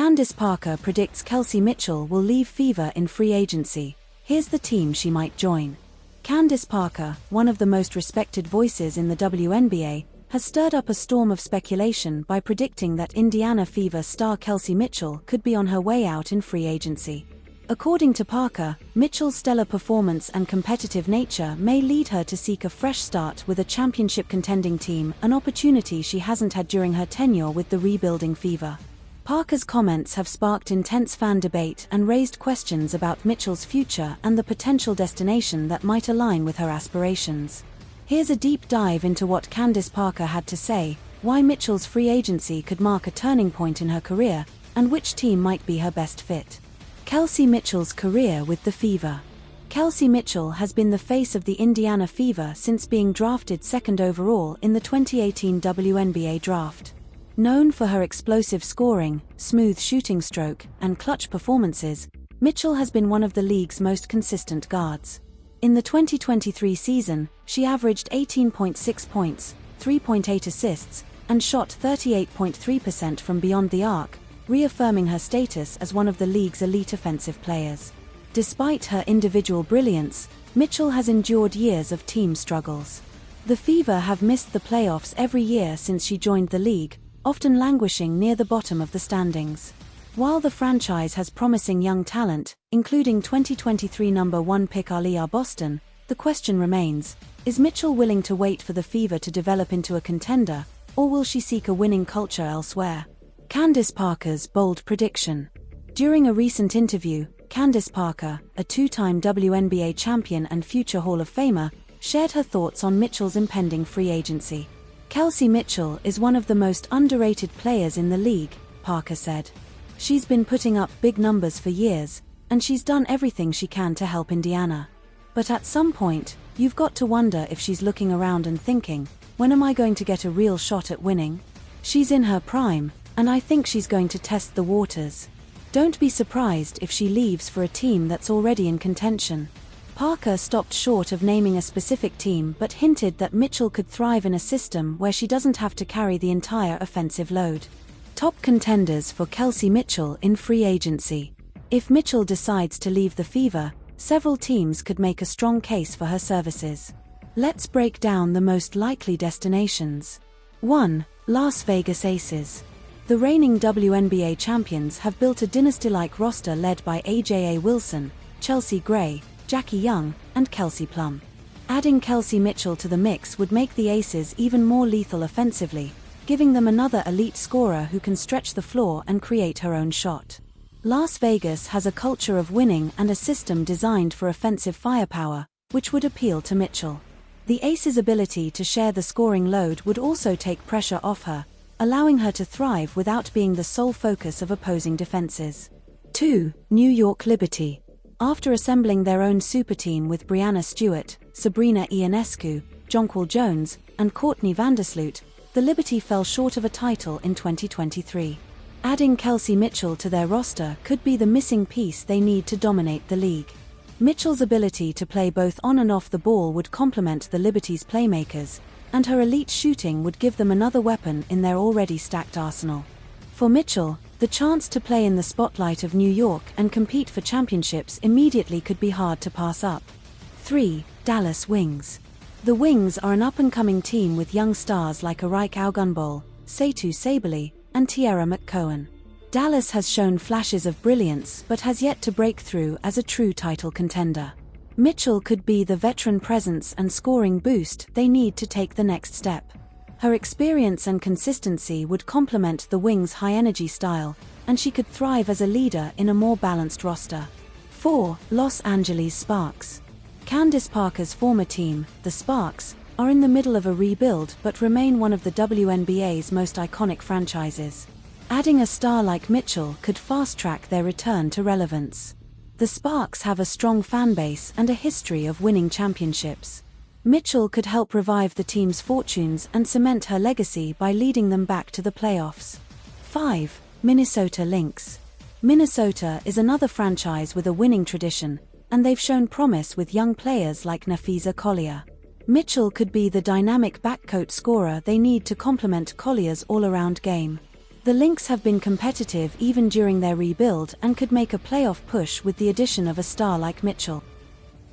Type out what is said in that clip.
Candace Parker predicts Kelsey Mitchell will leave Fever in free agency. Here's the team she might join. Candace Parker, one of the most respected voices in the WNBA, has stirred up a storm of speculation by predicting that Indiana Fever star Kelsey Mitchell could be on her way out in free agency. According to Parker, Mitchell's stellar performance and competitive nature may lead her to seek a fresh start with a championship contending team, an opportunity she hasn't had during her tenure with the rebuilding Fever. Parker's comments have sparked intense fan debate and raised questions about Mitchell's future and the potential destination that might align with her aspirations. Here's a deep dive into what Candace Parker had to say, why Mitchell's free agency could mark a turning point in her career, and which team might be her best fit. Kelsey Mitchell's career with the Fever. Kelsey Mitchell has been the face of the Indiana Fever since being drafted second overall in the 2018 WNBA draft. Known for her explosive scoring, smooth shooting stroke, and clutch performances, Mitchell has been one of the league's most consistent guards. In the 2023 season, she averaged 18.6 points, 3.8 assists, and shot 38.3% from beyond the arc, reaffirming her status as one of the league's elite offensive players. Despite her individual brilliance, Mitchell has endured years of team struggles. The Fever have missed the playoffs every year since she joined the league, often languishing near the bottom of the standings. While the franchise has promising young talent, including 2023 number 1 pick Aliyah Boston, the question remains, is Mitchell willing to wait for the Fever to develop into a contender, or will she seek a winning culture elsewhere? Candace Parker's bold prediction. During a recent interview, Candace Parker, a two-time WNBA champion and future Hall of Famer, shared her thoughts on Mitchell's impending free agency. Kelsey Mitchell is one of the most underrated players in the league, Parker said. She's been putting up big numbers for years, and she's done everything she can to help Indiana. But at some point, you've got to wonder if she's looking around and thinking, when am I going to get a real shot at winning? She's in her prime, and I think she's going to test the waters. Don't be surprised if she leaves for a team that's already in contention. Parker stopped short of naming a specific team but hinted that Mitchell could thrive in a system where she doesn't have to carry the entire offensive load. Top contenders for Kelsey Mitchell in free agency. If Mitchell decides to leave the Fever, several teams could make a strong case for her services. Let's break down the most likely destinations. 1. Las Vegas Aces. The reigning WNBA champions have built a dynasty-like roster led by Aja Wilson, Chelsea Gray, Jackie Young, and Kelsey Plum. Adding Kelsey Mitchell to the mix would make the Aces even more lethal offensively, giving them another elite scorer who can stretch the floor and create her own shot. Las Vegas has a culture of winning and a system designed for offensive firepower, which would appeal to Mitchell. The Aces' ability to share the scoring load would also take pressure off her, allowing her to thrive without being the sole focus of opposing defenses. 2. New York Liberty. After assembling their own super team with Breanna Stewart, Sabrina Ionescu, Jonquel Jones, and Courtney Vandersloot, the Liberty fell short of a title in 2023. Adding Kelsey Mitchell to their roster could be the missing piece they need to dominate the league. Mitchell's ability to play both on and off the ball would complement the Liberty's playmakers, and her elite shooting would give them another weapon in their already stacked arsenal. For Mitchell, the chance to play in the spotlight of New York and compete for championships immediately could be hard to pass up. 3. Dallas Wings. The Wings are an up-and-coming team with young stars like Arike Ogunbowale, Satu Sabally, and Tierra McCowan. Dallas has shown flashes of brilliance but has yet to break through as a true title contender. Mitchell could be the veteran presence and scoring boost they need to take the next step. Her experience and consistency would complement the Wings' high-energy style, and she could thrive as a leader in a more balanced roster. 4. Los Angeles Sparks. Candace Parker's former team, the Sparks, are in the middle of a rebuild but remain one of the WNBA's most iconic franchises. Adding a star like Mitchell could fast-track their return to relevance. The Sparks have a strong fan base and a history of winning championships. Mitchell could help revive the team's fortunes and cement her legacy by leading them back to the playoffs. 5. Minnesota Lynx. Minnesota is another franchise with a winning tradition, and they've shown promise with young players like Napheesa Collier. Mitchell could be the dynamic backcourt scorer they need to complement Collier's all-around game. The Lynx have been competitive even during their rebuild and could make a playoff push with the addition of a star like Mitchell.